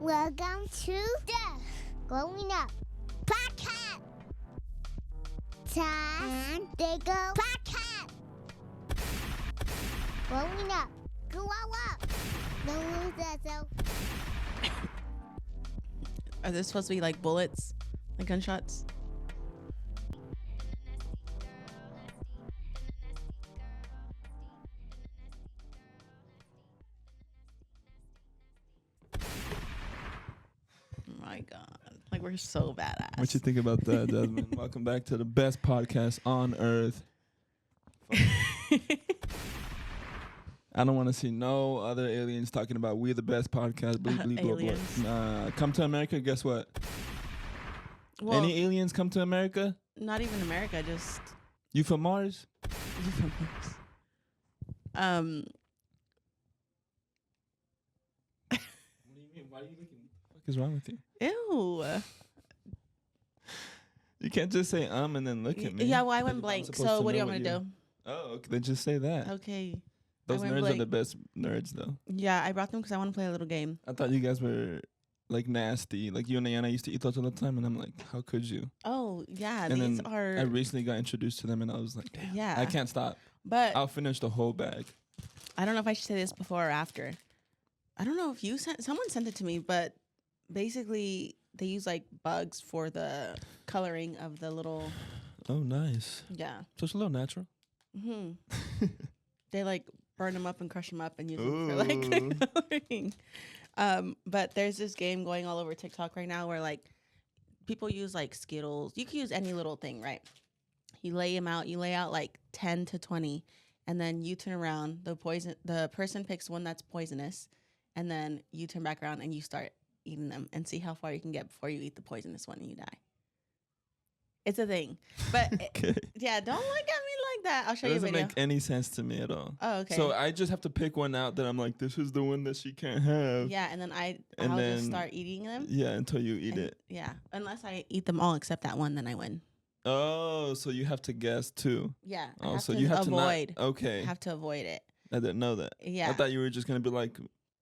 Welcome to the Growing Up Podcast. Time they go podcast. Growing up, grow up. Don't lose yourself. Are this supposed to be like bullets, like gunshots? Oh my God. Like, we're so badass. What you think about that, Desmond? Welcome back to the best podcast on earth. I don't want to see no other aliens talking about we the best podcast. Bleep, bleep, blah, Aliens. blah. Come to America, guess what? Well, Any aliens come to America? not even America, just You from Mars? um What do you mean? Why are you looking? What the fuck is wrong with you? ew. You can't just say and then look at me. Yeah, well, I Like, went I'm blank. supposed So to what do you know want me to do? Oh, okay, then just say that. Okay. Those went nerds are blank. the best nerds, though. Yeah, I brought them because I want to play a little game. I thought you guys were like nasty. Like you and Ayana used to eat those all the time, and I'm like, how could you? Oh, yeah, And these then are... I recently got introduced to them, and I was like, damn, Yeah. I can't stop. But I'll finish the whole bag. I don't know if I should say this before or after. I don't know if someone sent it to me, but basically they use like bugs for the coloring of the little, Oh, nice. yeah. So it's a little natural. Hmm. They like burn them up and crush them up and use them for like coloring. But there's this game going all over TikTok right now where like people use like Skittles. You can use any little thing, right? You lay them out. You lay out like 10 to 20, and then you turn around. The person picks one that's poisonous, and then you turn back around and you start eating them and see how far you can get before you eat the poisonous one and you die. It's a thing, but Okay. yeah, don't look at me like that. I'll show It you a doesn't video. make any sense to me at all. Oh, okay. So I just have to pick one out that I'm like, this is the one that she can't have. Yeah, and then I'll And just then- start eating them. Yeah, until you eat And- it. Yeah, unless I eat them all except that one, then I win. Oh, so you have to guess too. Yeah, I Oh, have so to you have avoid. to not. Okay. I have to avoid it. I didn't know that. Yeah. I thought you were just gonna be like,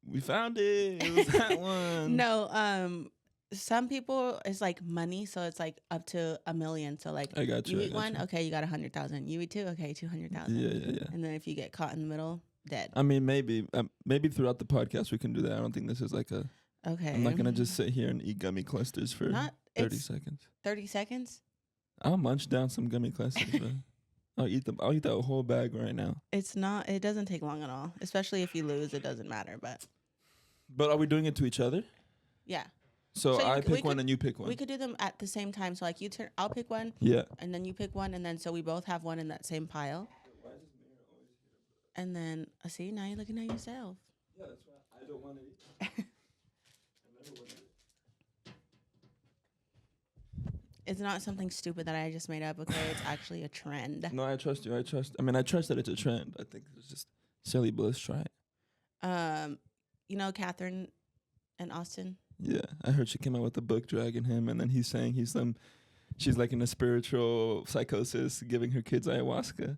we found it. It was that one. No, some people it's like money, so it's like up to $1 million. So like I got you. you I eat got one, you. okay, you got 100,000. You eat two, okay, 200,000. Yeah, yeah, yeah. And then if you get caught in the middle, dead. I mean, maybe throughout the podcast we can do that. I don't think this is like a. Okay. I'm not gonna just sit here and eat gummy clusters for Not 30 it's seconds. 30 seconds. I'll munch down some gummy clusters, bro. I'll eat that whole bag right now. It's not. It doesn't take long at all. Especially if you lose, it doesn't matter. But But are we doing it to each other? yeah, So, So you I c- we pick one could- and you pick one. we could do them at the same time. So like I'll pick one, Yeah. and then you pick one, and then so we both have one in that same pile. And then see, now you're looking at yourself. Yeah, that's why I don't want to eat. It's not something stupid that I just made up. Okay, it's actually a trend. No, I trust you. I trust that it's a trend. I think it's just silly, but let's try it. You know Catherine and Austin. Yeah, I heard she came out with a book dragging him, and then he's saying she's like in a spiritual psychosis, giving her kids ayahuasca.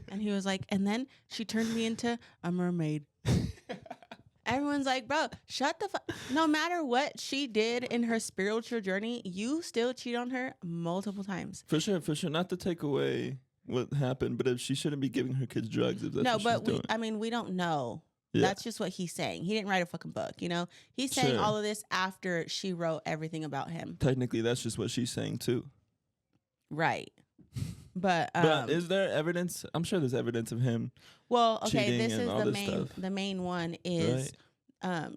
And he was like, and then she turned me into a mermaid. Everyone's like, bro, shut the fuck. No matter what she did in her spiritual journey, you still cheat on her multiple times. For sure. Not to take away what happened, but if she shouldn't be giving her kids drugs, if that's No, what but she's doing. we don't know. Yeah. That's just what he's saying. He didn't write a fucking book, you know? He's saying Sure. all of this after she wrote everything about him. Technically, that's just what she's saying too. Right. But But is there evidence? I'm sure there's evidence of him. well, okay, cheating this and is all the this stuff. the main one is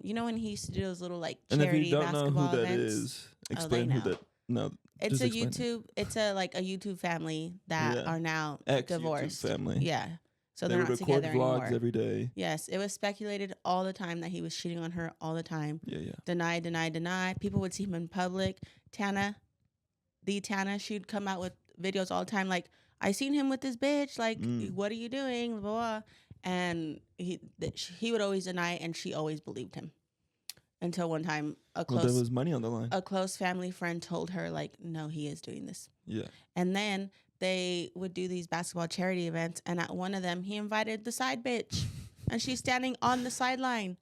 you know when he used to do those little like And if charity you don't know basketball who that events? is, explain who know. that. No, It's just a explain it. YouTube. It's a like a YouTube family that Yeah. are now Ex-YouTube divorced. family. Yeah, so they they're would not record together vlogs anymore. every day. Yes, it was speculated all the time that he was cheating on her all the time. Yeah, yeah. Deny. People would see him in public. Tana, she'd come out with videos all the time like, I seen him with this bitch. Like, what are you doing? Blah, blah, blah. And he would always deny, and she always believed him. Until one time, Well, there was money on the line. a close family friend told her, like, no, he is doing this. Yeah. And then they would do these basketball charity events, and at one of them, he invited the side bitch, and she's standing on the sideline.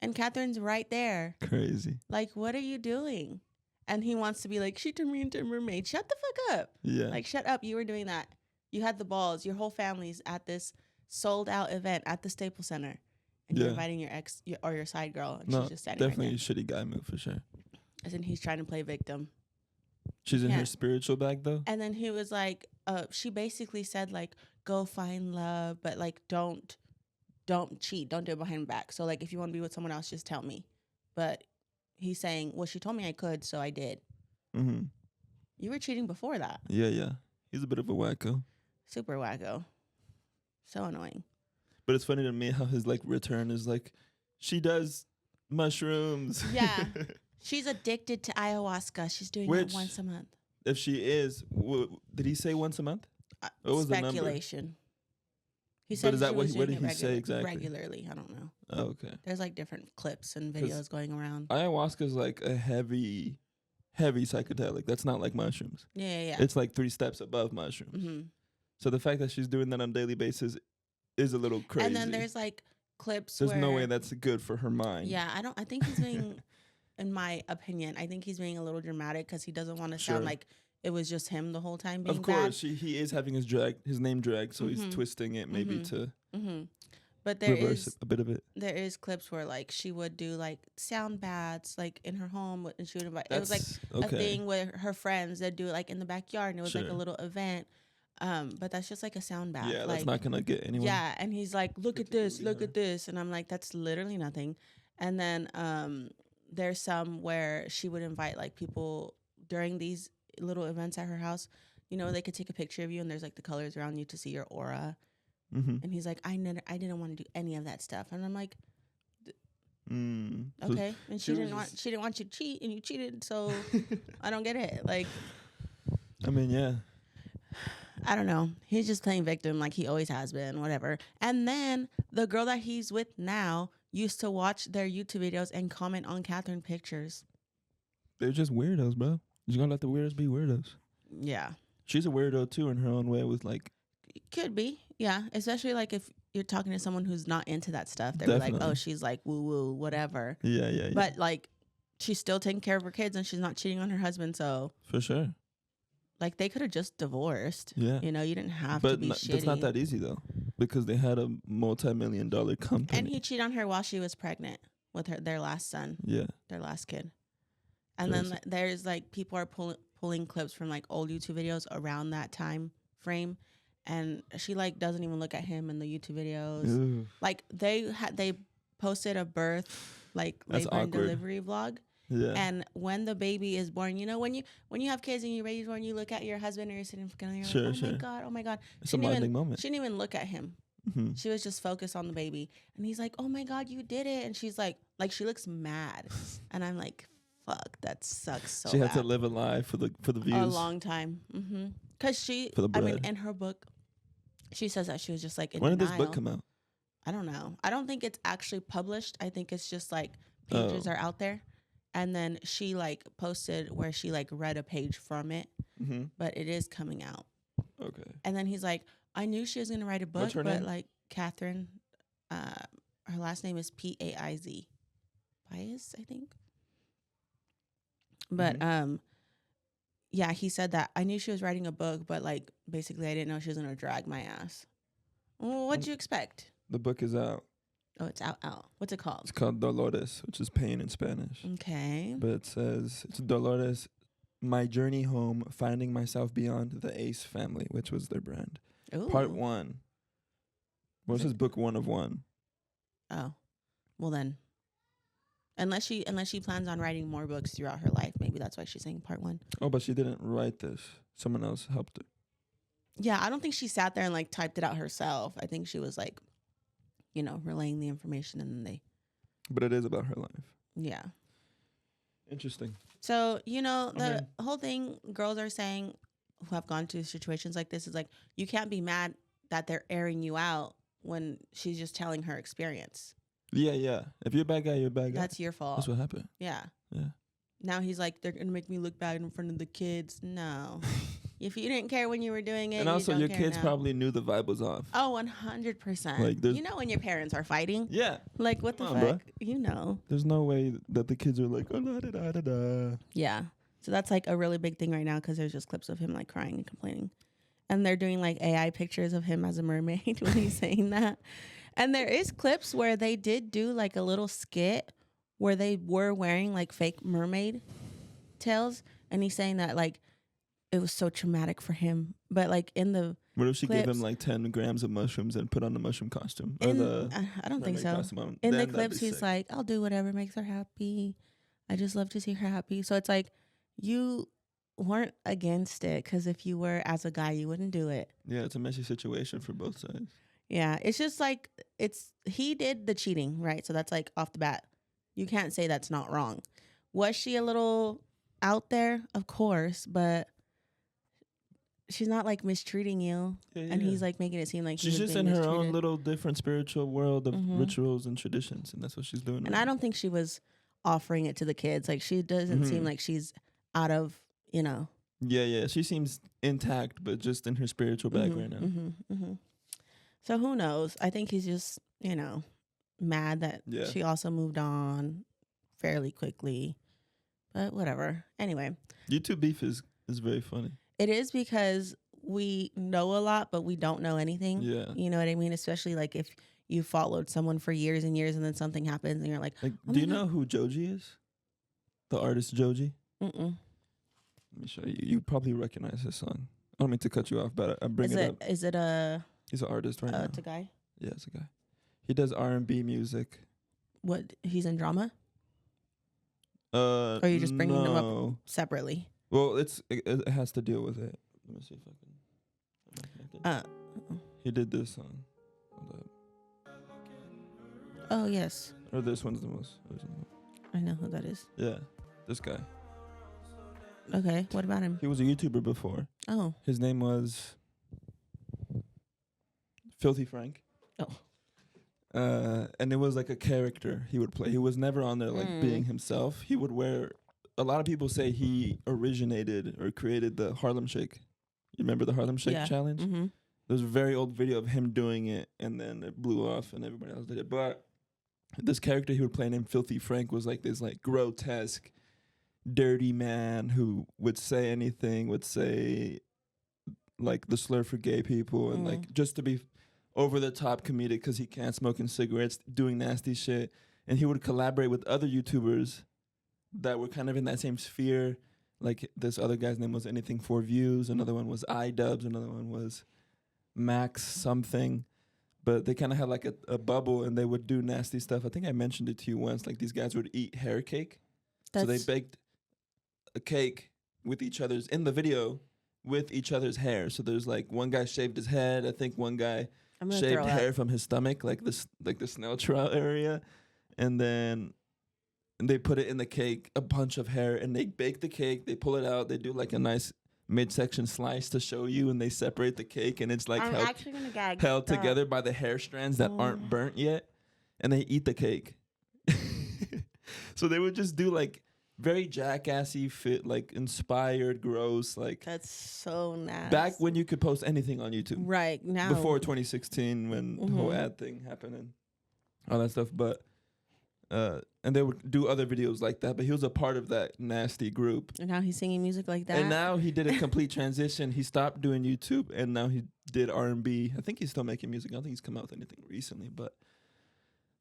And Catherine's right there. Crazy. Like, what are you doing? And he wants to be like, she turned me into a mermaid. Shut the fuck up. Yeah. Like, shut up. You were doing that. You had the balls. Your whole family's at this sold out event at the Staples Center. And you're inviting your ex or your side girl. And no, she's just standing definitely right a shitty guy move for sure. there. And he's trying to play victim. She's in her spiritual bag though. And then he was like, she basically said like, go find love, but like, don't cheat. Don't do it behind my back. So like, if you want to be with someone else, just tell me. But he's saying, well, she told me I could, so I did. Mm-hmm. You were cheating before that. Yeah. He's a bit of a wacko. Super wacko. So annoying. But it's funny to me how his like return is like, she does mushrooms. Yeah. She's addicted to ayahuasca. She's doing it once a month. If she is, did he say once a month? What was speculation. He But said is that what what did he say exactly? Regularly. I don't know. Oh, okay. There's like different clips and videos going around. Ayahuasca is like a heavy psychedelic. That's not like mushrooms. Yeah. It's like 3 steps above mushrooms. Mm-hmm. So the fact that she's doing that on a daily basis is a little crazy. And then there's like clips There's no way that's good for her mind. Yeah, I think he's being, in my opinion, I think he's being a little dramatic because he doesn't want to sound like it was just him the whole time being Of course, he is having his name dragged, so he's twisting it maybe to But there reverse is a bit of it. There is clips where like she would do like sound baths like in her home, and she would invite. It was like a thing with her friends that do it like in the backyard, and it was like a little event. But that's just like a sound bath. Yeah, like, that's not gonna get anyone. Yeah, and he's like, look at this, and I'm like, that's literally nothing. And then there's some where she would invite like people during these little events at her house. You know, they could take a picture of you, and there's like the colors around you to see your aura. Mm-hmm. And he's like, I didn't want to do any of that stuff. And I'm like, So okay. And she didn't want you to cheat, and you cheated. So I don't get it. Like, I mean, yeah. I don't know. He's just playing victim like he always has been, whatever. And then the girl that he's with now used to watch their YouTube videos and comment on Catherine pictures. They're just weirdos, bro. You gotta let the weirdos be weirdos. Yeah. She's a weirdo too in her own way with like. Could be. Yeah. Especially like if you're talking to someone who's not into that stuff. They're like, oh, she's like woo woo, whatever. Yeah. But like she's still taking care of her kids and she's not cheating on her husband. So. For sure. Like they could have just divorced. Yeah. You know, you didn't have to be shitty. It's not that easy though. Because they had a multi-million-dollar company. And he cheated on her while she was pregnant with their last son. Yeah. Their last kid. And then there's like people are pulling clips from like old YouTube videos around that time frame, and she like doesn't even look at him in the YouTube videos. Ooh. Like they posted a birth like labor and delivery vlog. Yeah. And when the baby is born, you know, when you have kids and your baby's born, you look at your husband or your significant other, you're like, oh my god. It's a bonding moment. She didn't even look at him. Mm-hmm. She was just focused on the baby, and he's like, oh my god, you did it. And she's like she looks mad, and I'm like, fuck, that sucks so bad. She had to live a lie for the views. A long time. Mm-hmm. Because in her book, she says that she was just like in When did denial. this book come out? I don't know. I don't think it's actually published. I think it's just like pages are out there. And then she like posted where she like read a page from it. Mm-hmm. But it is coming out. Okay. And then he's like, I knew she was going to write a book. What's her but name? Like Catherine, her last name is Paiz. Paiz, I think. But yeah, he said that I knew she was writing a book, but like basically I didn't know she was gonna drag my ass. Well, what'd you expect? The book is out. Oh, it's out. What's it called? It's called Dolores, which is pain in Spanish. Okay. But it says it's Dolores, my journey home, finding myself beyond the Ace family, which was their brand. Ooh. Part 1. What's this book 1 of 1? Oh, well then. Unless she plans on writing more books throughout her life, maybe that's why she's saying part 1. Oh, but she didn't write this. Someone else helped her. Yeah, I don't think she sat there and like typed it out herself. I think she was like, you know, relaying the information and then they. But it is about her life. Yeah. Interesting. So, you know, the whole thing girls are saying who have gone to situations like this is like, you can't be mad that they're airing you out when she's just telling her experience. Yeah. If you're a bad guy, you're a bad guy. That's your fault. That's what happened. Yeah. Yeah. Now he's like, they're going to make me look bad in front of the kids. No. If you didn't care when you were doing it, And also, you your don't care kids now. probably knew the vibe was off. Oh, 100%. Like, there's- you know when your parents are fighting? Yeah. Like, what the Come on, fuck? You know. There's no way that the kids are like, oh, da, da, da, da, da. Yeah. So that's like a really big thing right now because there's just clips of him like crying and complaining. And they're doing like AI pictures of him as a mermaid when he's saying that. And there is clips where they did do like a little skit where they were wearing like fake mermaid tails. And he's saying that like it was so traumatic for him. But like in the What if she gave clips- him like 10 grams of mushrooms and put on the mushroom costume? Or in, the I don't think mermaid so. costume on? In the Then that'd clips, be he's sick. like, I'll do whatever makes her happy. I just love to see her happy. So it's like you weren't against it because if you were as a guy, you wouldn't do it. Yeah, it's a messy situation for both sides. Yeah, it's just like he did the cheating, right? So that's like off the bat. You can't say that's not wrong. Was she a little out there? Of course, but she's not like mistreating you. Yeah, And yeah. he's like making it seem like She's he was just in being her own mistreated. little different spiritual world of Mhm. rituals and traditions, and that's what she's doing. And right I don't think she was offering it to the kids. Like she doesn't seem Mhm. like she's out of, you know. Yeah, yeah. She seems intact, but just in her spiritual bag right now. So who knows? I think he's just, you know, mad that Yeah. she also moved on fairly quickly. But whatever. Anyway, YouTube beef is very funny. it is because we know a lot, but we don't know anything. Yeah. You know what I mean? Especially like if you followed someone for years and years and then something happens and you're like, Like, Oh do you my know who Joji is? The artist Joji? mm-mm. Let me show you. You probably recognize his song. I don't mean to cut you off, but I bring it up. Is it a He's an artist right now. it's a guy? Yeah, it's a guy. He does R&B music. What, he's in drama? Or are you just bringing him up? Separately. Well, it has to deal with it. Let me see if I can. He did this song. Hold up. Oh yes. Or this one's the most original. I know who that is. Yeah, this guy. Okay, what about him? He was a YouTuber before. Oh. His name was Filthy Frank. Oh. And it was like a character he would play. He was never on there like being Mm. himself. He would wear. A lot of people say he originated or created the Harlem Shake. You remember the Harlem Shake Yeah. challenge? Mm-hmm. There's a very old video of him doing it, and then it blew off, and everybody else did it. But this character he would play named Filthy Frank was like this like grotesque, dirty man who would say anything, would say like the slur for gay people, and like just to be over the top comedic because he can't smoking cigarettes, doing nasty shit. And he would collaborate with other YouTubers that were kind of in that same sphere. Like this other guy's name was Anything for Views, another one was iDubbbz, another one was Max something. But they kind of had like a bubble, and they would do nasty stuff. I think I mentioned it to you once. Like these guys would eat hair cake. So they baked a cake with each other's in the video with each other's hair. So there's like one guy shaved his head. I think one guy shaved hair from his stomach, like this, like the snail trail area, and then they put it in the cake, a bunch of hair, and they bake the cake. They pull it out. They do like a nice midsection slice to show you, and they separate the cake, and it's like I'm actually gonna gag. held together by the hair strands that aren't burnt yet, and they eat the cake. So they would just do like very jackassy, fit, like inspired, gross, like That's so nasty. back when you could post anything on YouTube. Right now. Before 2016 when the whole ad thing happened and all that stuff. But and they would do other videos like that. But he was a part of that nasty group. And now he's singing music like that. And now he did a complete transition. He stopped doing YouTube and now he did R&B. I think he's still making music. I don't think he's come out with anything recently, but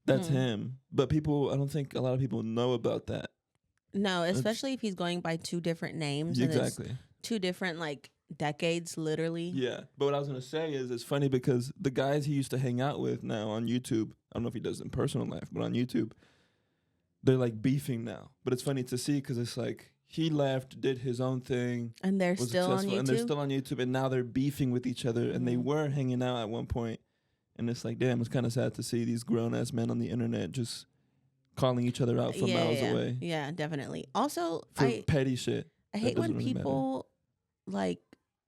that's him. But I don't think a lot of people know about that. No, especially if he's going by two different names. Exactly. And it's two different like decades, literally. Yeah. But what I was going to say is it's funny because the guys he used to hang out with now on YouTube, I don't know if he does it in personal life, but on YouTube, they're like beefing now. But it's funny to see because it's like he left, did his own thing. And they're was still on successful, YouTube. And they're still on YouTube. And now they're beefing with each other. And they were hanging out at one point. And it's like, damn, it's kind of sad to see these grown-ass men on the internet just calling each other out from miles away. Yeah, definitely. Also, For petty shit. I hate when doesn't really matter. people, like,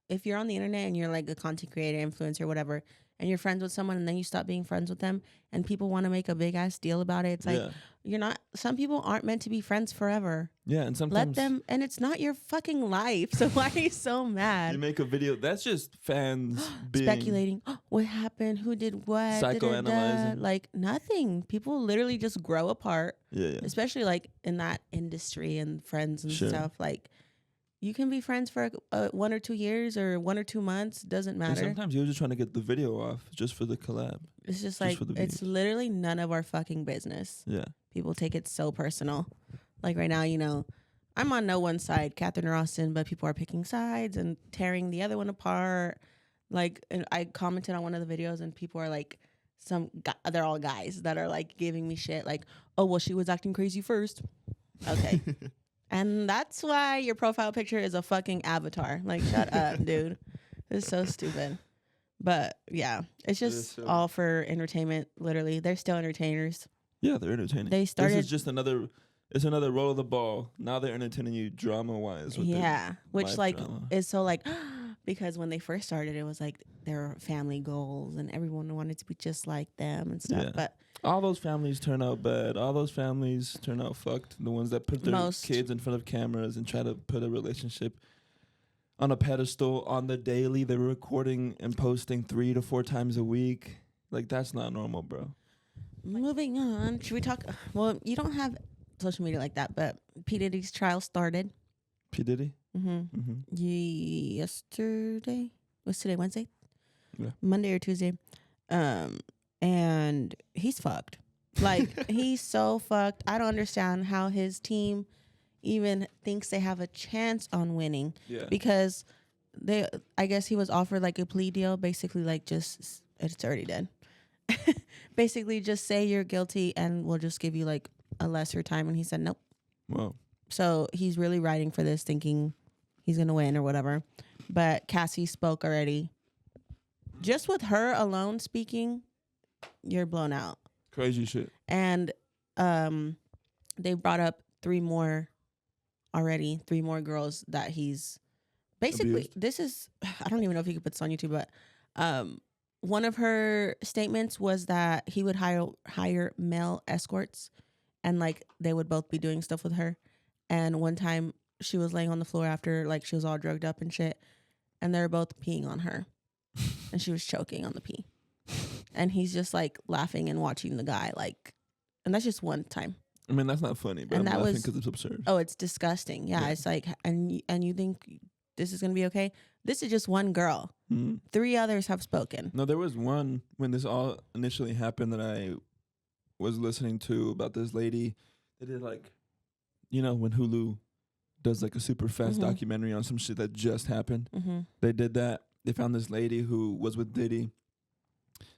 if you're on the internet and you're like a content creator, influencer, whatever, and you're friends with someone and then you stop being friends with them and people want to make a big ass deal about it. It's like, you're not, some people aren't meant to be friends forever. Yeah, and sometimes let them, and it's not your fucking life. So why are you so mad? You make a video. That's just fans being speculating. What happened? Who did what? Psychoanalyzing. Like nothing. People literally just grow apart. Yeah. Especially like in that industry and friends and stuff. Like you can be friends for 1 or 2 years or 1 or 2 months. Doesn't matter. And sometimes you're just trying to get the video off just for the collab. It's just like, it's literally none of our fucking business. Yeah. People take it so personal. Like right now, you know, I'm on no one side, Catherine or Austin, but people are picking sides and tearing the other one apart. Like, and I commented on one of the videos and people are like, they're all guys that are like giving me shit. Like, oh, well, she was acting crazy first. Okay. And that's why your profile picture is a fucking avatar. Like, shut up, dude. It's so stupid. But yeah, it's just all for entertainment. Literally, they're still entertainers. Yeah, they're entertaining. They started. This is just another. It's another roll of the ball. Now they're entertaining you drama wise. Yeah, which like is so like because when they first started, it was like their family goals and everyone wanted to be just like them and stuff. Yeah. But all those families turn out bad. All those families turn out fucked. The ones that put their kids in front of cameras and try to put a relationship on a pedestal on the daily. They're recording and posting 3 to 4 times a week. Like, that's not normal, bro. Moving on. Should we talk? Well, you don't have social media like that, but P. Diddy's trial started. P. Diddy? Yesterday? What's today? Wednesday? Yeah. Monday or Tuesday. And he's fucked. Like, he's so fucked. I don't understand how his team even thinks they have a chance on winning. Yeah. Because I guess he was offered like a plea deal, basically like just, it's already dead. Basically just say you're guilty and we'll just give you like a lesser time. And he said, nope. Wow. So he's really writing for this thinking he's going to win or whatever. But Cassie spoke already. Just with her alone speaking, you're blown out. Crazy shit. And they brought up 3 more already, 3 more girls that he's basically abused. This is, I don't even know if you could put this on YouTube, but one of her statements was that he would hire male escorts and like they would both be doing stuff with her. And one time she was laying on the floor after like she was all drugged up and shit, and they're both peeing on her and she was choking on the pee. And he's just like laughing and watching the guy like, and that's just one time. I mean, that's not funny, but I'm laughing because it's absurd. Oh, it's disgusting. Yeah, it's like, and you think this is going to be okay? This is just one girl. 3 others have spoken. No, there was one when this all initially happened that I was listening to about this lady. They did like, you know, when Hulu does like a super fast documentary on some shit that just happened. They did that. They found this lady who was with Diddy.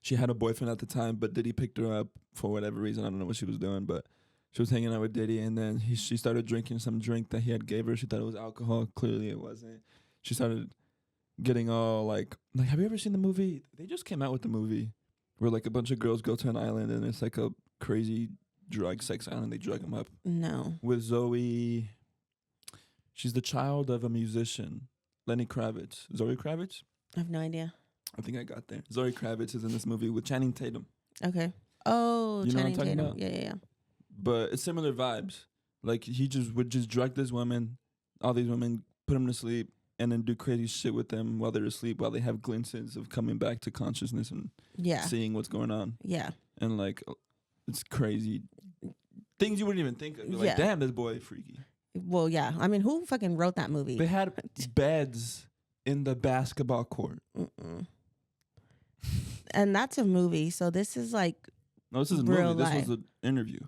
She had a boyfriend at the time, but Diddy picked her up for whatever reason. I don't know what she was doing, but she was hanging out with Diddy, and then she started drinking some drink that he had gave her. She thought it was alcohol. Clearly it wasn't. She started getting all like, have you ever seen the movie? They just came out with the movie where like a bunch of girls go to an island and it's like a crazy drug sex island. They drug them up. No. With Zoe. She's the child of a musician, Lenny Kravitz. Zoe Kravitz? I have no idea. I think I got there. Zoe Kravitz is in this movie with Channing Tatum. Okay. Oh, you know Channing what I'm talking Tatum. about? Yeah. But it's similar vibes. Like he would drug this woman, all these women, put them to sleep, and then do crazy shit with them while they're asleep, while they have glimpses of coming back to consciousness and seeing what's going on. Yeah. And like, it's crazy. Things you wouldn't even think of. You're like, damn, this boy freaky. Well, yeah. I mean, who fucking wrote that movie? They had beds in the basketball court. And that's a movie, so this is like no, this is a movie. This was an interview.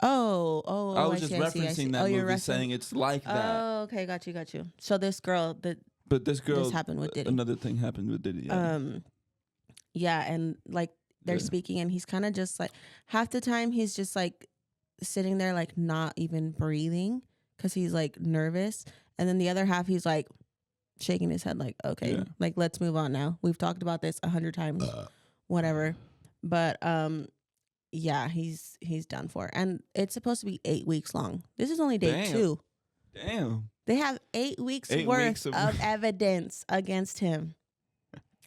Oh, I was just referencing that movie, saying it's like that. Oh, okay, got you. So this girl, this happened with Diddy. Another thing happened with Diddy. Yeah, and like they're speaking, and he's kind of just like half the time he's just like sitting there like not even breathing because he's like nervous, and then the other half he's like shaking his head like, okay, like let's move on now. We've talked about this 100 times, whatever. But yeah, he's done for, and it's supposed to be 8 weeks long. This is only day 2. Damn. They have 8 weeks worth of evidence against him.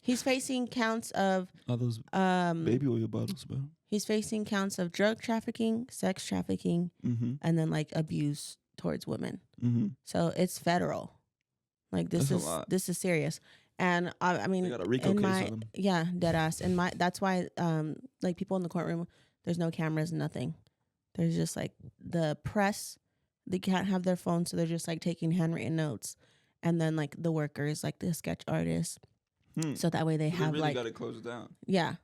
He's facing counts of All those baby oil bottles, bro. He's facing counts of drug trafficking, sex trafficking, Mm-hmm. and then like abuse towards women. Mm-hmm. So it's federal. Like That's a lot. this is serious. And I mean, They got a RICO case on him. dead ass. And that's why like people in the courtroom, there's no cameras, nothing. There's just like the press. They can't have their phones, so they're just like taking handwritten notes, and then like the workers, like the sketch artists. So that way they have really like got to close it down. Yeah,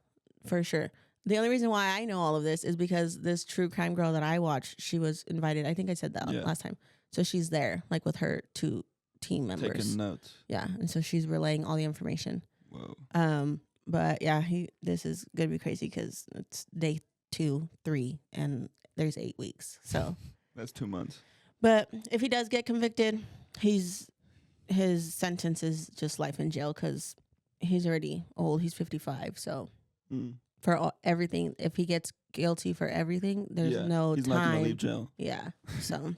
for sure. The only reason why I know all of this is because this true crime girl that I watched, she was invited. I think I said that last time. So she's there, like with her 2 team members. Taking notes. Yeah, and so she's relaying all the information. Whoa. But yeah, this is gonna be crazy because it's day 2, 3, and there's 8 weeks. So That's 2 months. But if he does get convicted, his sentence is just life in jail because he's already old. He's 55. So for everything, if he gets guilty for everything, there's no he's time. not gonna leave jail. Yeah. So,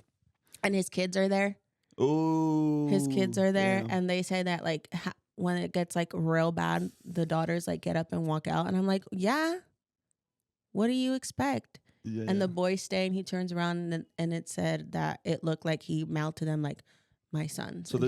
and his kids are there. Oh. His kids are there, and they say that like when it gets like real bad, the daughters like get up and walk out, and I'm like, yeah. What do you expect? Yeah, and the boy stayed, and he turns around, and it said that it looked like he mouthed to them like, my son. So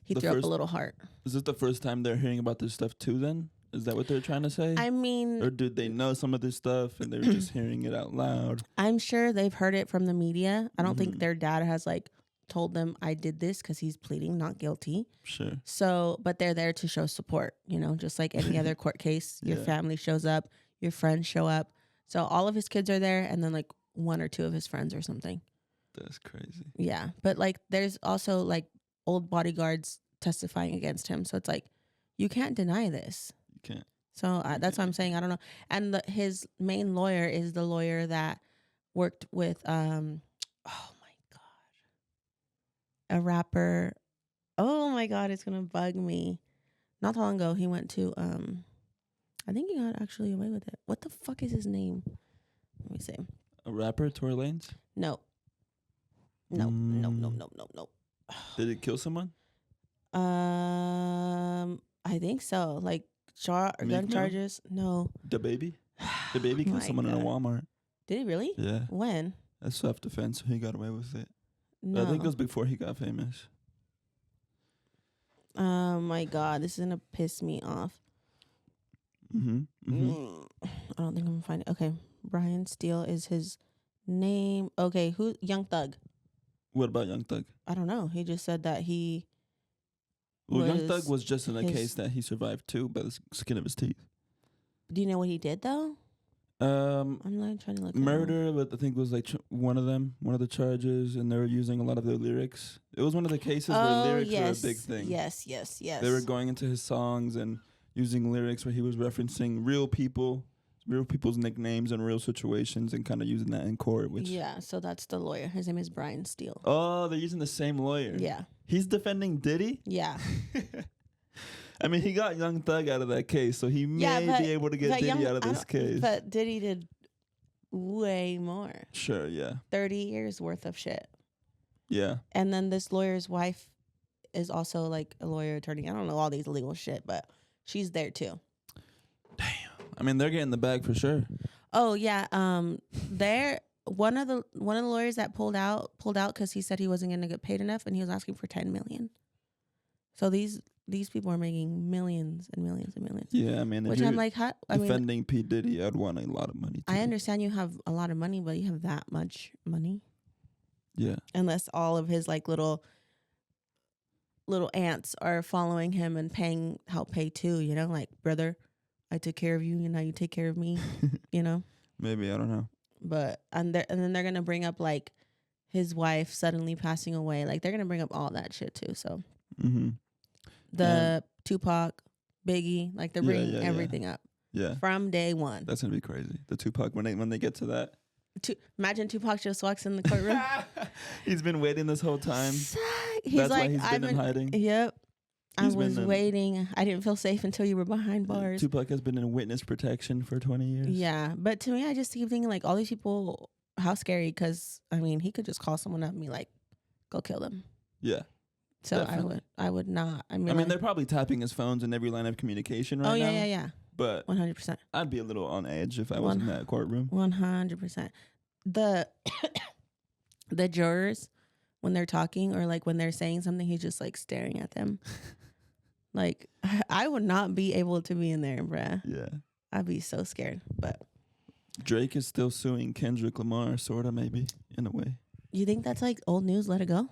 he threw up a little heart. Is this the first time they're hearing about this stuff too then? Is that what they're trying to say? I mean... Or did they know some of this stuff and they were just hearing it out loud? I'm sure they've heard it from the media. I don't think their dad has like told them I did this because he's pleading not guilty. Sure. So, but they're there to show support, just like any other court case. Your family shows up, your friends show up. So all of his kids are there, and then like 1 or 2 of his friends or something. That's crazy. Yeah, but like there's also like old bodyguards testifying against him. So it's like, you can't deny this. You can't. So that's what I'm saying. I don't know. And his main lawyer is the lawyer that worked with, oh my God, a rapper. Oh my God, it's going to bug me. Not long ago, he went to, I think he got actually away with it. What the fuck is his name? Let me see. A rapper, Tory Lanez? No. No. Did it kill someone? I think so. Like gun charges. No. The baby? The baby killed someone in a Walmart. Did he really? Yeah. When? That's self-defense. So he got away with it. No. I think it was before he got famous. Oh my God, this is gonna piss me off. I don't think I'm gonna find it. Okay, Brian Steele is his name. Okay, who? Young Thug. What about Young Thug? I don't know. He just said that he. Well, Young Thug was just in a case that he survived too by the skin of his teeth. Do you know what he did though? I'm not trying to look. Murder, but I think it was like one of the charges, and they were using a lot of their lyrics. It was one of the cases where lyrics were a big thing. Yes. They were going into his songs and using lyrics where he was referencing real people's nicknames and real situations, and kind of using that in court. So that's the lawyer. His name is Brian Steele. Oh, they're using the same lawyer. Yeah. He's defending Diddy? Yeah. I mean, he got Young Thug out of that case, so he may be able to get Diddy out of this case. But Diddy did way more. Sure, yeah. 30 years worth of shit. Yeah. And then this lawyer's wife is also like a lawyer attorney. I don't know all these legal shit, but she's there too. Damn. I mean, they're getting the bag for sure. Oh yeah. They're one of the lawyers that pulled out because he said he wasn't going to get paid enough, and he was asking for $10 million. So these people are making millions and millions and millions. Yeah, I mean, which I'm like, defending P. Diddy, I'd want a lot of money too. I understand you have a lot of money, but you have that much money. Yeah. Unless all of his like little ants are following him and help pay too, like, brother, I took care of you, and now you take care of me, Maybe, I don't know. But and then they're gonna bring up like his wife suddenly passing away. Like they're gonna bring up all that shit too. So the Tupac, Biggie, like they're bringing everything up. Yeah. From day one. That's gonna be crazy. The Tupac when they get to that. Imagine Tupac just walks in the courtroom. He's been waiting this whole time. That's like, why he's been in hiding. Yep. I was waiting. I didn't feel safe until you were behind bars. Tupac has been in witness protection for 20 years. Yeah. But to me, I just keep thinking, like, all these people, how scary, because, I mean, he could just call someone up and be like, go kill them. Yeah. So Definitely. I would not. I mean, I mean, they're probably tapping his phones in every line of communication right now. yeah. But 100%. I'd be a little on edge if I was in that courtroom. 100%. The the jurors, when they're talking or like when they're saying something, he's just like staring at them. Like, I would not be able to be in there, bruh. Yeah. I'd be so scared. But Drake is still suing Kendrick Lamar, sort of, maybe, in a way. you think that's like old news? Let it go?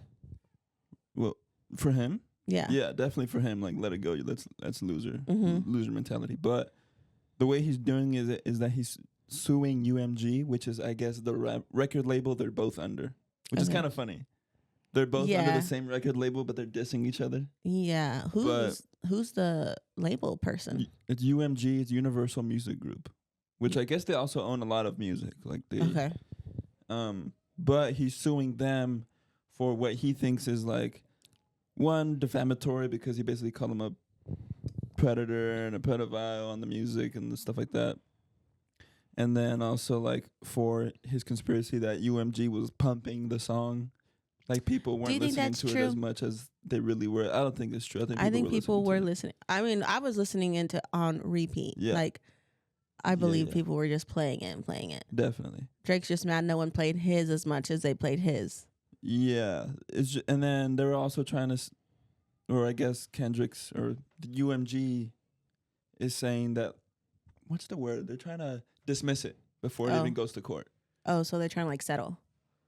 Well, for him? Yeah. Yeah, definitely for him. Like, let it go. That's loser. Mhm. Loser mentality. But the way he's doing is that he's suing UMG, which is, I guess, the record label they're both under, which is Okay. kind of funny. They're both under Yeah. the same record label, but they're dissing each other. Yeah. Who's the label person? It's UMG. It's Universal Music Group, which I guess they also own a lot of music. Like they, Okay. But he's suing them for what he thinks is like one defamatory because he basically called him a predator and a pedophile on the music and the stuff like that. And then also like for his conspiracy that UMG was pumping the song. Like people weren't listening to it as much as they really were. I don't think it's true. I think people were listening. I mean, I was listening into on repeat. Yeah. Like, I believe yeah. people were just playing it. Definitely. Drake's just mad no one played his as much as they played his. Yeah. And then they were also trying to, or I guess Kendrick's or the UMG is saying that, what's the word? They're trying to dismiss it before it even goes to court. Oh, so they're trying to like settle.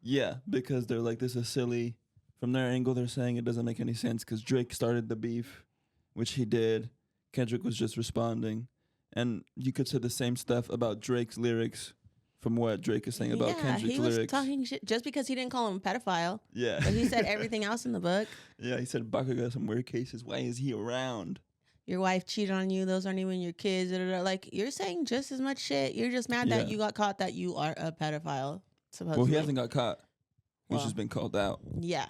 Yeah, because they're like, this is silly. From their angle, they're saying it doesn't make any sense because Drake started the beef, which he did. Kendrick was just responding. And you could say the same stuff about Drake's lyrics from what Drake is saying about Kendrick's lyrics. He was talking shit just because he didn't call him a pedophile. Yeah. But he said everything else in the book. Yeah, he said Baca got some weird cases. Why is he around? Your wife cheated on you. Those aren't even your kids. Like, you're saying just as much shit. You're just mad that you got caught that you are a pedophile. Supposedly. Well, he hasn't got caught. He's just been called out. Yeah.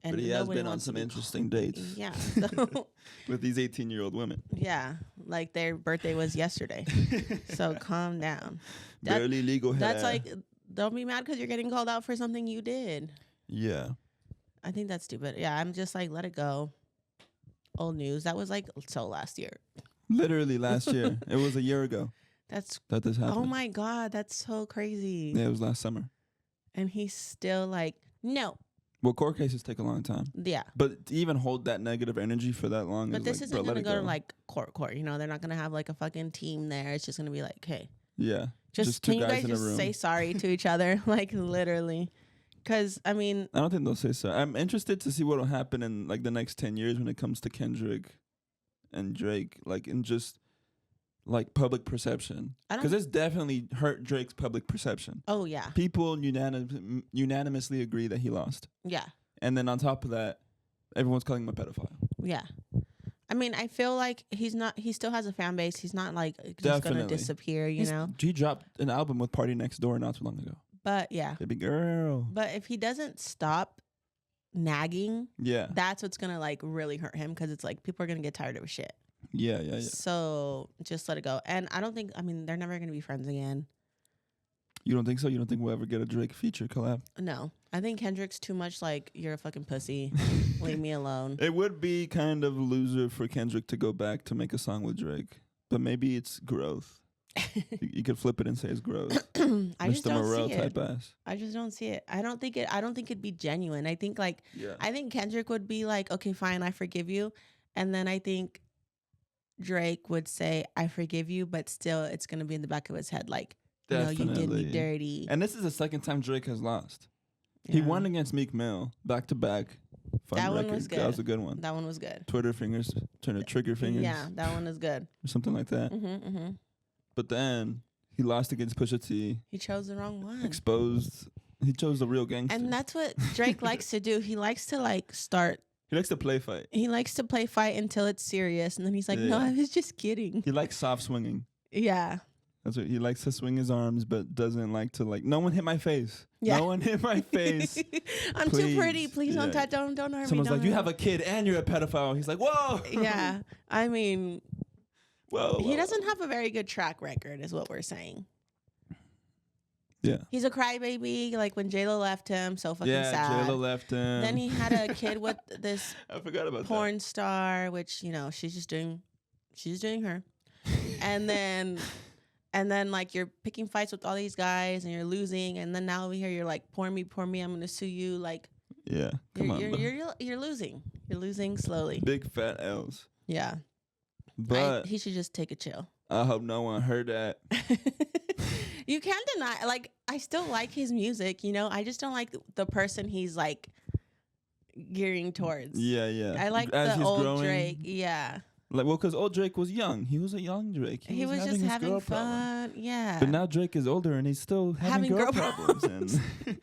And but he has been on some interesting dates. Yeah. So with these 18-year-old women. Yeah. Like their birthday was yesterday. So calm down. Barely legal hair. That's like, don't be mad because you're getting called out for something you did. Yeah. I think that's stupid. Yeah. I'm just like, let it go. Old news. That was like so last year. Literally last year. It was a year ago. That this happened. Oh my God. That's so crazy. Yeah, it was last summer. And he's still like, no. Well, court cases take a long time. Yeah. But to even hold that negative energy for that long But is this like, isn't going to go to like court. You know, they're not going to have like a fucking team there. It's just going to be like, hey. Yeah. Just two can you guys guys in a just room. say sorry to each other? Like literally. Because, I mean. I don't think they'll say so. I'm interested to see what will happen in like the next 10 years when it comes to Kendrick and Drake. Like in just like public perception. Because it's definitely hurt Drake's public perception. Oh, yeah. People unanimously agree that he lost. Yeah. And then on top of that, everyone's calling him a pedophile. Yeah. I mean, I feel like he still has a fan base. He's not like just going to disappear, you know? He dropped an album with Party Next Door not too long ago. But yeah. Baby girl. But if he doesn't stop nagging, yeah, that's what's going to like really hurt him because it's like people are going to get tired of his shit. Yeah. So just let it go. And I don't think, they're never going to be friends again. You don't think so? You don't think we'll ever get a Drake feature collab? No. I think Kendrick's too much like, you're a fucking pussy. Leave me alone. It would be kind of loser for Kendrick to go back to make a song with Drake. But maybe it's growth. You could flip it and say it's growth. I just don't Morel see it. type ass. I just don't see it. I don't think it'd be genuine. I think like, I think Kendrick would be like, okay, fine, I forgive you. And then I think Drake would say, I forgive you, but still it's going to be in the back of his head like, Definitely. no, you did me dirty. And this is the second time Drake has lost. Yeah. He won against Meek Mill back to back. That one was good. That was a good one. That one was good. Twitter fingers turn to trigger fingers. Yeah, that one is good. Or something like that. But then he lost against Pusha T. He chose the wrong one. Exposed. He chose the real gangster. And that's what Drake likes to do. He likes to like start. He likes to play fight. He likes to play fight until it's serious. And then he's like, no, I was just kidding. He likes soft swinging. Yeah. That's what he likes to swing his arms, but doesn't like to like. No one hit my face. Yeah. No one hit my face. I'm too pretty. Please don't touch. Don't hurt me. Someone's like, you have a kid and you're a pedophile. He's like, whoa. Yeah. I mean, whoa. He doesn't have a very good track record, is what we're saying. Yeah. He's a crybaby. Like when J-Lo left him, so fucking Yeah, sad. J-Lo left him. Then he had a kid with this I forgot about porn star, which, you know, she's just doing her. And then like you're picking fights with all these guys and you're losing, and then now over here you're like, pour me, I'm gonna sue you. Like, Yeah, come on, bro. you're losing. You're losing slowly. Big fat L's. Yeah. But he should just take a chill. I hope no one heard that. You can't deny, like, I still like his music, you know? I just don't like the person he's, like, gearing towards. Yeah. I like As the he's old growing, Drake. Yeah. Like, well, because old Drake was young. He was a young Drake. He was just his having girl fun. problem. Yeah. But now Drake is older and he's still having girl problems and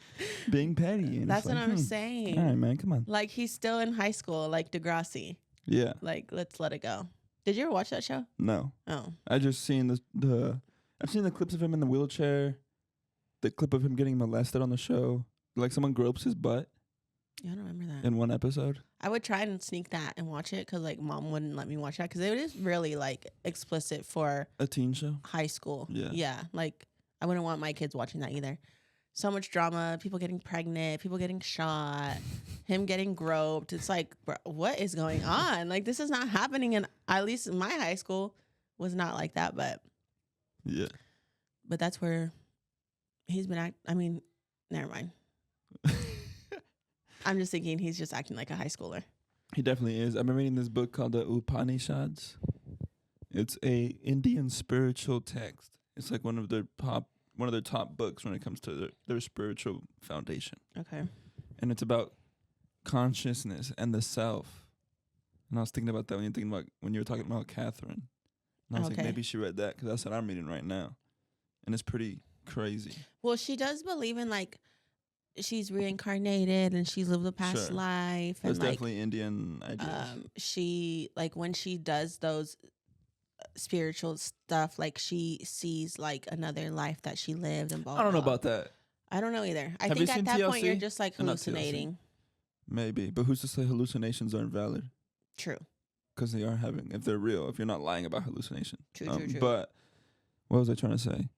being petty. And That's it's what like, I'm saying. All right, man, come on. Like, he's still in high school, like Degrassi. Yeah. Like, let's let it go. Did you ever watch that show? No. Oh. I just seen I've seen the clips of him in the wheelchair, the clip of him getting molested on the show. Like someone gropes his butt Yeah, I don't remember that. in one episode. I would try and sneak that and watch it because, like, mom wouldn't let me watch that because it is really, like, explicit for A teen show. high school. Yeah. Yeah. Like, I wouldn't want my kids watching that either. So much drama, people getting pregnant, people getting shot, him getting groped. It's like, bro, what is going on? Like, this is not happening. And at least in my high school was not like that. But that's where he's been I mean, never mind. I'm just thinking he's just acting like a high schooler. He definitely is. I've been reading this book called the Upanishads. It's a Indian spiritual text. It's like one of their top books when it comes to their spiritual foundation. Okay. And it's about consciousness and the self. And I was thinking about that when you were talking about Catherine. And I was like, Okay. maybe she read that because that's what I'm reading right now. And it's pretty crazy. Well, she does believe in, like, she's reincarnated and she's lived a past Sure. life. That's And, like, definitely Indian ideas. she, like, when she does those spiritual stuff, like, she sees, like, another life that she lived and blah, I don't know blah. about that. I don't know either. I Have think you at seen that point TLC? you're just, like, Not TLC. hallucinating. Maybe. But who's to say hallucinations aren't valid? True. Because they are if they're real, if you're not lying about hallucination. True. But what was I trying to say?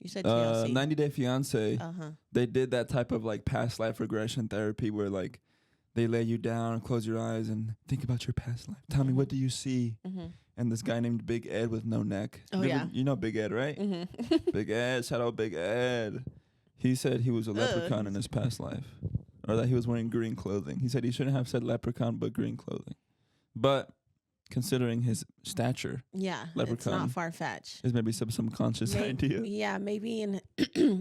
You said TLC. 90 Day Fiance, Uh-huh. they did that type of like past life regression therapy where like they lay you down, close your eyes, and think about your past life. Tell me, what do you see? Mm-hmm. And this guy named Big Ed with no neck. Oh, yeah. You know Big Ed, right? Mm-hmm. Big Ed, shout out Big Ed. He said he was a leprechaun in his past life. Or that he was wearing green clothing. He said he shouldn't have said leprechaun, but green clothing. But considering his stature, Yeah, it's Leprechaun not far-fetched. is maybe some subconscious idea. Yeah, maybe in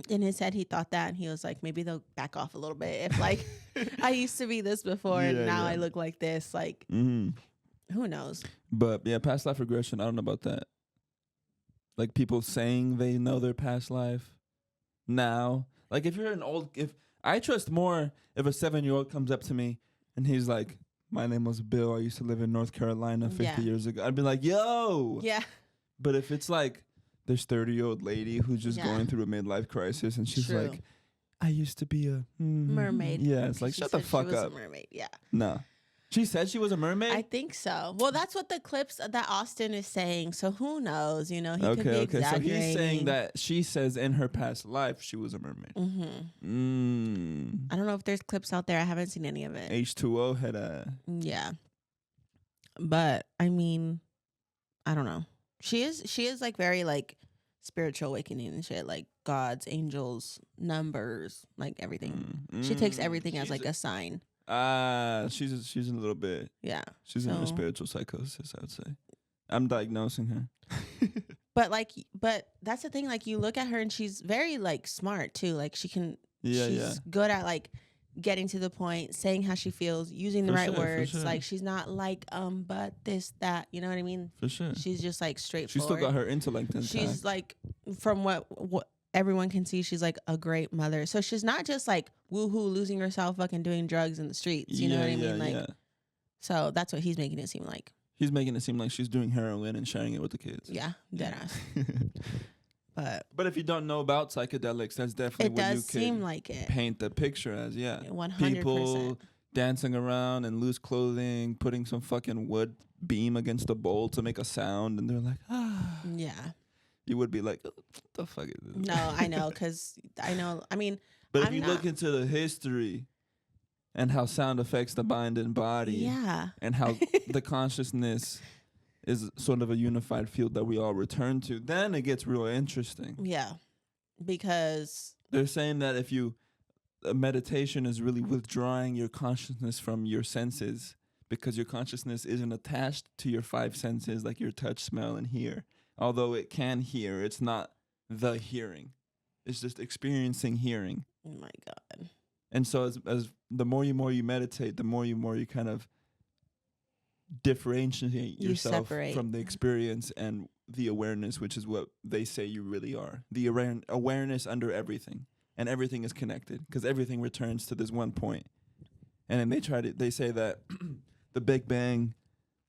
in his head he thought that, and he was like, maybe they'll back off a little bit. If, like, I used to be this before, and Yeah, now yeah. I look like this. Like, Mm-hmm. who knows? But yeah, past life regression, I don't know about that. Like people saying they know their past life now. Like if I trust more if a 7-year-old comes up to me and he's like, my name was Bill, I used to live in North Carolina 50 years ago. I'd be like, yo. Yeah. But if it's like this 30-year-old lady who's just Yeah. going through a midlife crisis and she's True. like, I used to be a Mermaid. Yeah, it's like, She shut the said fuck she was up. a mermaid. Yeah. No. She said she was a mermaid? I think so. Well, that's what the clips that Austin is saying. So who knows? You know, he could be exaggerating. So he's saying that she says in her past life she was a mermaid. Mm-hmm. I don't know if there's clips out there. I haven't seen any of it. H2O had a... Yeah. But I mean, I don't know. She is like very like spiritual awakening and shit, like gods, angels, numbers, like everything. She takes everything as like a sign. She's a little bit. Yeah. She's in a spiritual psychosis, I would say. I'm diagnosing her. But that's the thing, like you look at her and she's very like smart too. Like she's good at like getting to the point, saying how she feels, using the right words. Sure. Like she's not like but this, that, you know what I mean? For sure. She's just like straightforward. She's still got her intellect intact. She's like, from what everyone can see, she's like a great mother. So she's not just like woohoo losing herself fucking doing drugs in the streets. You know what I mean? Like so that's what he's making it seem like. He's making it seem like she's doing heroin and sharing it with the kids. Yeah, deadass. But if you don't know about psychedelics, that's definitely what you seem like it. Paint the picture as. 100%. People dancing around in loose clothing, putting some fucking wood beam against a bowl to make a sound, and they're like, ah. Yeah. you would be like, what the fuck is this? No, I know, because I know. I mean, But if I'm you not- look into the history and how sound affects the mind and body, yeah, and how the consciousness is sort of a unified field that we all return to, then it gets real interesting. yeah, because They're saying that if you meditation is really withdrawing your consciousness from your senses, because your consciousness isn't attached to your five senses like your touch, smell, and hear. Although it can hear, it's not the hearing. It's just experiencing hearing. oh my God, And so as the more you meditate, the more you kind of differentiate You yourself separate. from the experience and the awareness, which is what they say you really are. The awareness under everything. And everything is connected because everything returns to this one point. And then they say that the Big Bang,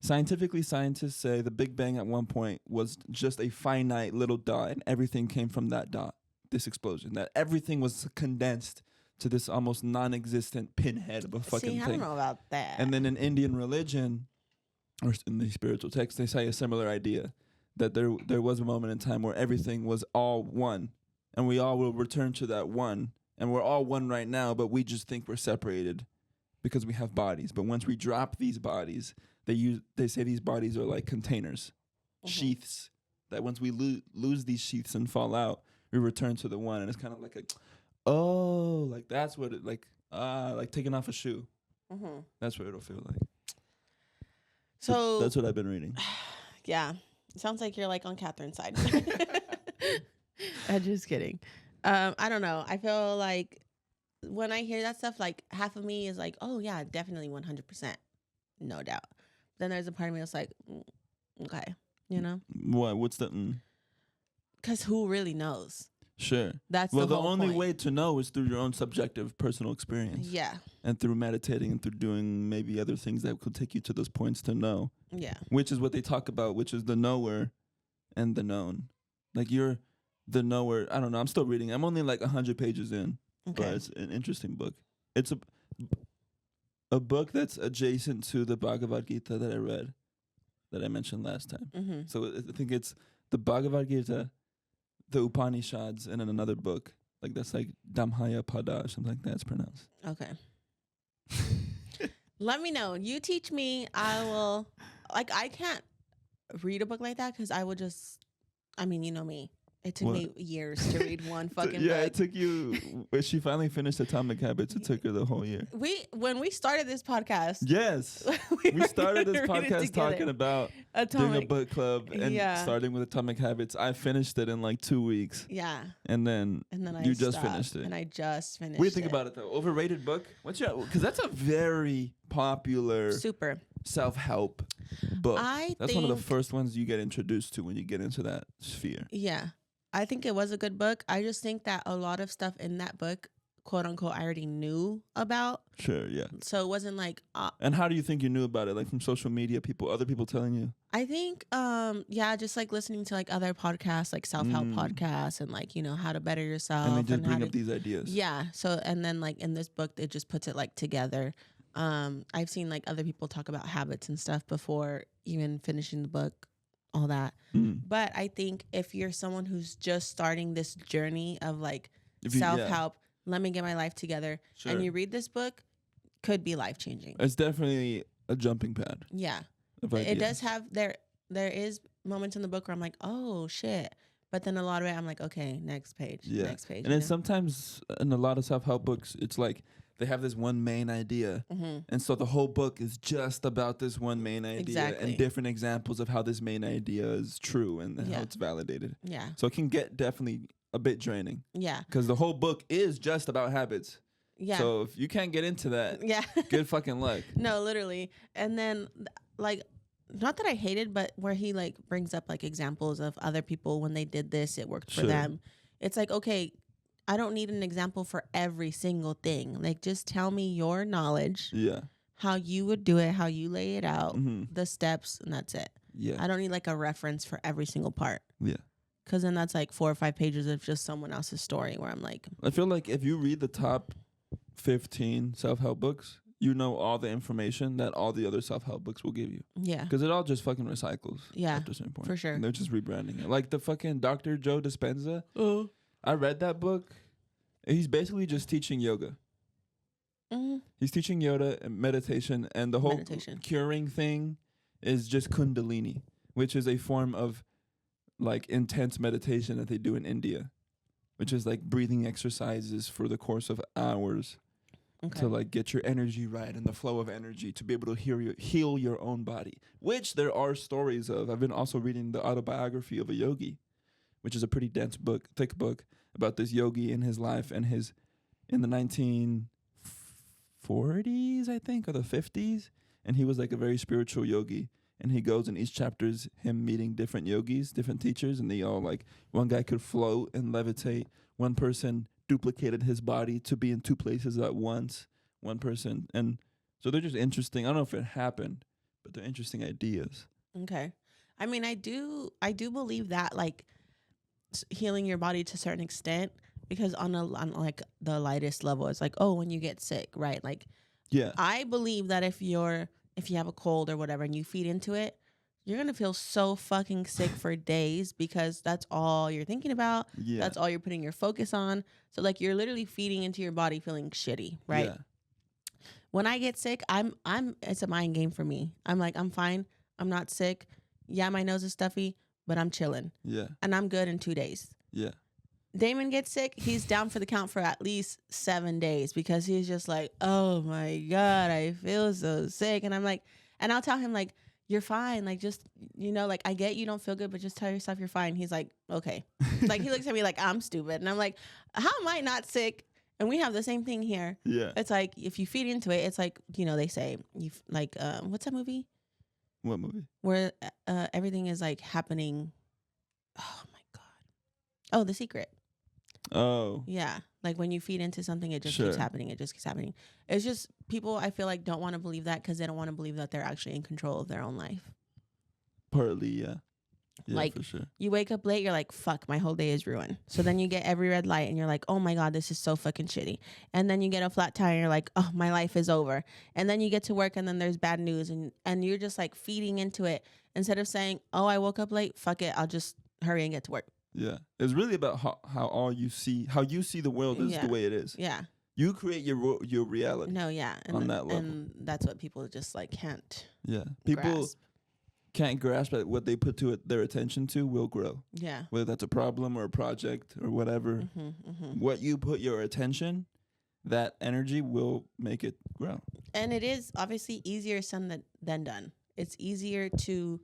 scientifically, scientists say the Big Bang at one point was just a finite little dot and everything came from that dot, this explosion, that everything was condensed to this almost non-existent pinhead of a fucking see, I thing. don't know about that. And then in Indian religion, or in the spiritual text, they say a similar idea, that there was a moment in time where everything was all one. And we all will return to that one. And we're all one right now, but we just think we're separated because we have bodies. But once we drop these bodies, they say these bodies are like containers, sheaths, that once we lose these sheaths and fall out, we return to the one. And it's kind of like like that's what it, like taking off a shoe. Mm-hmm. That's what it'll feel like. So That's what I've been reading. yeah, it sounds like you're like on Catherine's side. I'm just kidding. I don't know. I feel like when I hear that stuff, like half of me is like, oh yeah, definitely 100%, no doubt. Then there's a part of me that's like, okay, you know, What's the? because who really knows? Sure. That's Well, the the whole only point. way to know is through your own subjective personal experience. Yeah, And through meditating and through doing maybe other things that could take you to those points to know, yeah, which is what they talk about, which is the knower and the known. Like you're the knower. I don't know. I'm still reading. I'm only like 100 pages in, but okay, it's an interesting book. It's a book that's adjacent to the Bhagavad Gita that I read, that I mentioned last time. mm-hmm. So I think it's the Bhagavad Gita, the Upanishads, and in another book. Like that's like Dhamhaya Pada or something like that it's pronounced. Okay. Let me know. You teach me. I will. Like, I can't read a book like that because I would just. I mean, you know me. It took me years to read one fucking Yeah, book. it took you. When she finally finished Atomic Habits, it took her the whole year. When we started this podcast, Yes, we were started this gonna read it podcast together. talking about doing a Atomic. book club and Yeah. starting with Atomic Habits. I finished it in like 2 weeks, Yeah, and then I you just stopped, finished it. and I just finished. What do you think about it though? Overrated book? What's your? Because that's a very popular Super. self-help book. I That's one of the think- first ones you get introduced to when you get into that sphere. Yeah, I think it was a good book. I just think that a lot of stuff in that book, quote unquote, I already knew about. Sure, yeah. So it wasn't like. And how do you think you knew about it? Like from social media, other people telling you? I think, yeah, just like listening to like other podcasts, like self-help podcasts, and like, you know, how to better yourself. And they just how bring to, up these ideas. Yeah. So, and then like in this book, it just puts it like together. I've seen like other people talk about habits and stuff before even finishing the book, all that. But I think if you're someone who's just starting this journey of like self-help, let me get my life together, Sure. and you read this book, could be life-changing. It's definitely a jumping pad. Yeah. Of It ideas. does have there is moments in the book where I'm like, oh shit. But then a lot of it I'm like, okay, next page. Yeah. Next page. And then sometimes in a lot of self-help books, it's like they have this one main idea. Mm-hmm. And so the whole book is just about this one main idea Exactly. and different examples of how this main idea is true and Yeah. how it's validated. Yeah. So it can get definitely a bit draining Yeah. because the whole book is just about habits. Yeah. So if you can't get into that, yeah. good fucking luck. No, literally. And then like not that I hated, but where he like brings up like examples of other people when they did this, it worked for Sure. them. It's like, okay, I don't need an example for every single thing. Like just tell me your knowledge, Yeah. how you would do it, how you lay it out, Mm-hmm. the steps, and that's it. Yeah. I don't need like a reference for every single part. Yeah. Because then that's like 4 or 5 pages of just someone else's story where I'm like, I feel like if you read the top 15 self-help books, you know all the information that all the other self-help books will give you. Yeah. Because it all just fucking recycles. Yeah, After a certain point. for sure. And they're just rebranding it. Like the fucking Dr. Joe Dispenza. Oh. I read that book. He's basically just teaching yoga. Mm. He's teaching yoga and meditation. And the whole Meditation. curing thing is just Kundalini, which is a form of like intense meditation that they do in India, which is like breathing exercises for the course of hours. Okay. To like get your energy right and the flow of energy to be able to heal your own body, which there are stories of. I've been also reading the autobiography of a yogi, which is a pretty dense book, thick book about this yogi in his life and his in the 1940s, I think, or the 50s. And he was like a very spiritual yogi. And he goes in each chapter's him meeting different yogis, different teachers, and they all like one guy could float and levitate. One person duplicated his body to be in two places at once. One person, and so they're just interesting. I don't know if it happened, but they're interesting ideas. Okay. I mean, I do believe that like healing your body to a certain extent, because on like the lightest level, it's like, oh, when you get sick, right? Like, Yeah, I believe that if you have a cold or whatever and you feed into it, you're going to feel so fucking sick for days because that's all you're thinking about. yeah, That's all you're putting your focus on. So like you're literally feeding into your body feeling shitty, right? Yeah. When I get sick, I'm it's a mind game for me. I'm like, I'm fine. I'm not sick. Yeah, my nose is stuffy, but I'm chilling. Yeah, And I'm good in 2 days. yeah, Damon gets sick, he's down for the count for at least 7 days because he's just like, oh my God, I feel so sick. And I'm like, and I'll tell him like, you're fine. Like, just, like, I get you don't feel good, but just tell yourself you're fine. He's like, okay. Like, he looks at me like I'm stupid. And I'm like, how am I not sick? And we have the same thing here. yeah. It's like, if you feed into it, it's like, they say, like, what's that movie? What movie? Where everything is like happening. Oh my God. Oh, The Secret. Oh, Yeah. Like when you feed into something, it just Sure. keeps happening. It just keeps happening. It's just people, I feel like, don't want to believe that because they don't want to believe that they're actually in control of their own life. partly, yeah. Yeah, Like, for sure. You wake up late, you're like, fuck, my whole day is ruined. So then you get every red light and you're like, oh my God, this is so fucking shitty. And then you get a flat tire and you're like, oh, my life is over. And then you get to work and then there's bad news and you're just like feeding into it instead of saying, oh, I woke up late, fuck it, I'll just hurry and get to work. Yeah, it's really about how you see the world is Yeah. the way it is. Yeah. You create your reality. No, yeah. On that level. And that's what people just like can't Yeah, people grasp. can't grasp that what they put to their attention to will grow. Yeah. Whether that's a problem or a project or whatever, what you put your attention, that energy will make it grow. And it is obviously easier said than done. It's easier to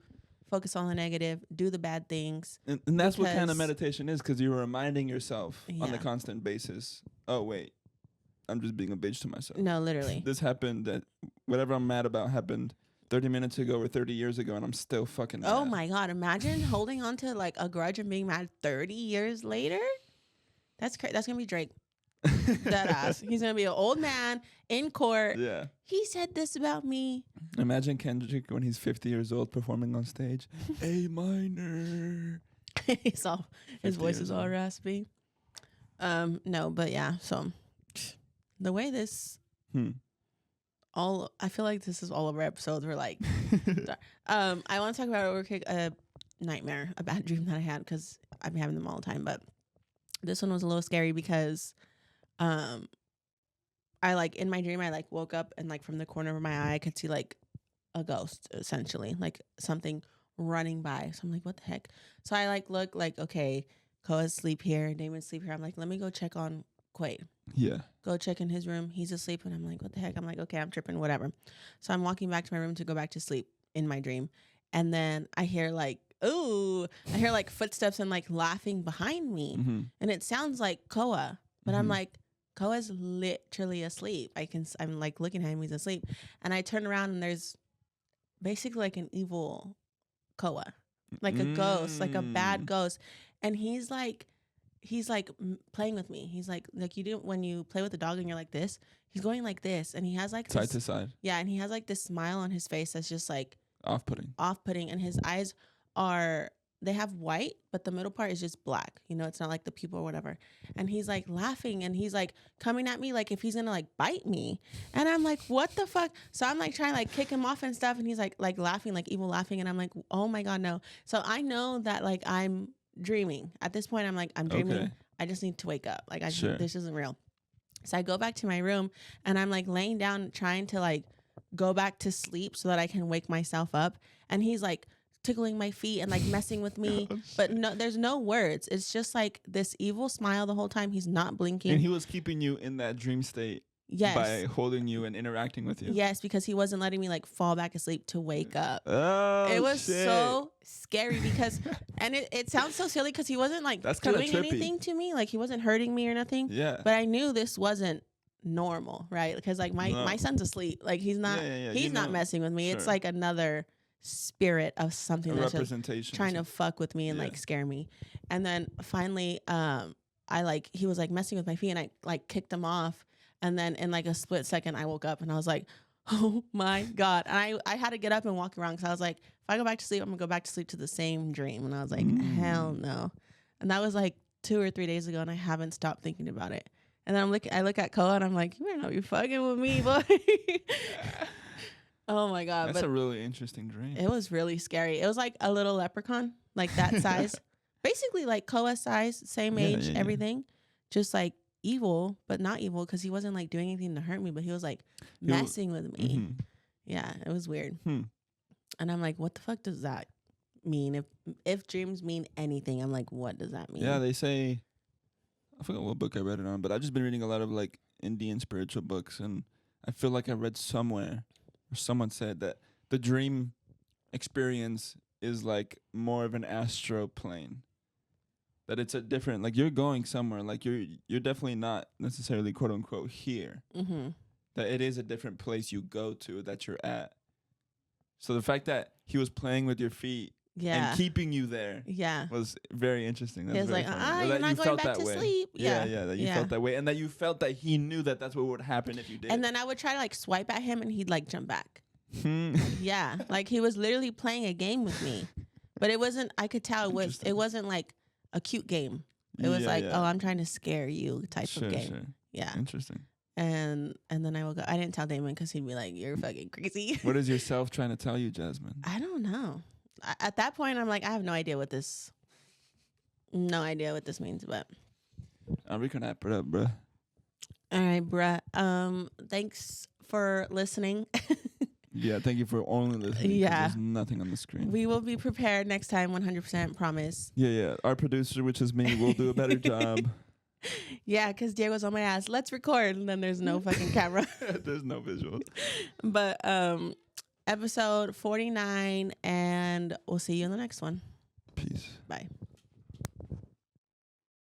focus on the negative, do the bad things. And that's what kind of Because- meditation is, because you're reminding yourself on Yeah. a constant basis. Oh wait, I'm just being a bitch to myself. No, literally. This happened. That whatever I'm mad about happened 30 minutes ago or 30 years ago, and I'm still fucking mad. Oh my God. Imagine holding on to like a grudge and being mad 30 years later. That's crazy. That's going to be Drake. That ass. He's going to be an old man in court. Yeah. He said this about me. Imagine Kendrick when he's 50 years old performing on stage. A minor. His 50 voice years is all old. raspy. No, but yeah. So the way this I feel like this is all of our episodes. We're like, I want to talk about a nightmare, a bad dream that I had because I'm having them all the time. But this one was a little scary because, I like in my dream I like woke up and like from the corner of my eye I could see like a ghost essentially, like something running by. So I'm like, what the heck? So I like look like, okay, Koa's sleep here, Damon's sleep here. I'm like, let me go check on Quaid. Yeah. Go check in his room. He's asleep. And I'm like, what the heck? I'm like, okay, I'm tripping, whatever. So I'm walking back to my room to go back to sleep in my dream. And then I hear like, ooh, I hear like footsteps and like laughing behind me. Mm-hmm. And it sounds like Koa. But I'm like, Koa's literally asleep. I'm like looking at him, he's asleep. And I turn around and there's basically like an evil Koa. Like a ghost, like a bad ghost. And he's like playing with me. He's like you do when you play with the dog and you're like this. He's going like this, and he has like Side to side. Yeah, and he has like this smile on his face that's just like Off-putting. off-putting, and his eyes are they have white, but the middle part is just black. You know, it's not like the people or whatever. And he's like laughing and he's like coming at me like if he's gonna like bite me. And I'm like, what the fuck? So I'm like trying to like kick him off and stuff. And he's like laughing, like evil laughing. And I'm like, oh my God, no. So I know that like I'm dreaming. At this point, I'm like, I'm dreaming. Okay. I just need to wake up. Like Sure. this isn't real. So I go back to my room and I'm like laying down trying to like go back to sleep so that I can wake myself up. And he's like tickling my feet and like messing with me. But no, there's no words. It's just like this evil smile the whole time. He's not blinking. And he was keeping you in that dream state Yes. by holding you and interacting with you. Yes, because he wasn't letting me like fall back asleep to wake up. Oh, It was shit. so scary because, and it sounds so silly because he wasn't like That's kinda doing trippy. anything to me. Like he wasn't hurting me or nothing. Yeah. But I knew this wasn't normal, right? Because like my No. son's asleep. Like he's not he's You not know. messing with me. It's Sure. like another spirit of something A that's just representation. trying to fuck with me and Yeah. like scare me. And then finally I like he was like messing with my feet and I like kicked him off. And then in like a split second I woke up and I was like, oh my God. And I had to get up and walk around because I was like, if I go back to sleep, I'm gonna go back to sleep to the same dream. And I was like, hell no. And that was like 2 or 3 days ago and I haven't stopped thinking about it. And then I look at Koa and I'm like, you better not be fucking with me, boy. Oh my God. That's but a really interesting dream. it was really scary. It was like a little leprechaun, like that size. Basically like Koa size, same Yeah, age, yeah, yeah. everything. Just like evil, but not evil because he wasn't like doing anything to hurt me, but he was like messing with me. Mhm. Yeah, it was weird. Hmm. And I'm like, what the fuck does that mean? If dreams mean anything, I'm like, what does that mean? Yeah, they say, I forgot what book I read it on, but I've just been reading a lot of like Indian spiritual books, and I feel like I read somewhere or someone said that the dream experience is like more of an astral plane. That it's a different, like you're going somewhere, like you're definitely not necessarily quote unquote here. Mm-hmm. That it is a different place you go to that you're at. So the fact that he was playing with your feet Yeah. and keeping you there Yeah. was very interesting. He was very like, funny. Or you're that not you going felt back that to way. sleep. Yeah, Yeah. that you Yeah. felt that way, and that you felt that he knew that that's what would happen if you did. And then I would try to like swipe at him and he'd like jump back. Hmm. Yeah. Like he was literally playing a game with me. But it wasn't, I could tell it wasn't like a cute game. It was like, oh, I'm trying to scare you type Sure, of game. sure. Yeah. Interesting. And then I woke up. I didn't tell Damon because he'd be like, you're fucking crazy. What is yourself trying to tell you, Jasmine? I don't know. At that point, I'm like, I have no idea what this means. But We can wrap it up, bruh. all right, bruh. Thanks for listening. Yeah, thank you for only listening. 'Cause Yeah. There's nothing on the screen. We will be prepared next time, 100%, promise. Yeah. Our producer, which is me, will do a better job. Yeah, because Diego's on my ass. Let's record. And then there's no fucking camera. There's no visuals. But episode 49, and we'll see you in the next one. Peace. Bye.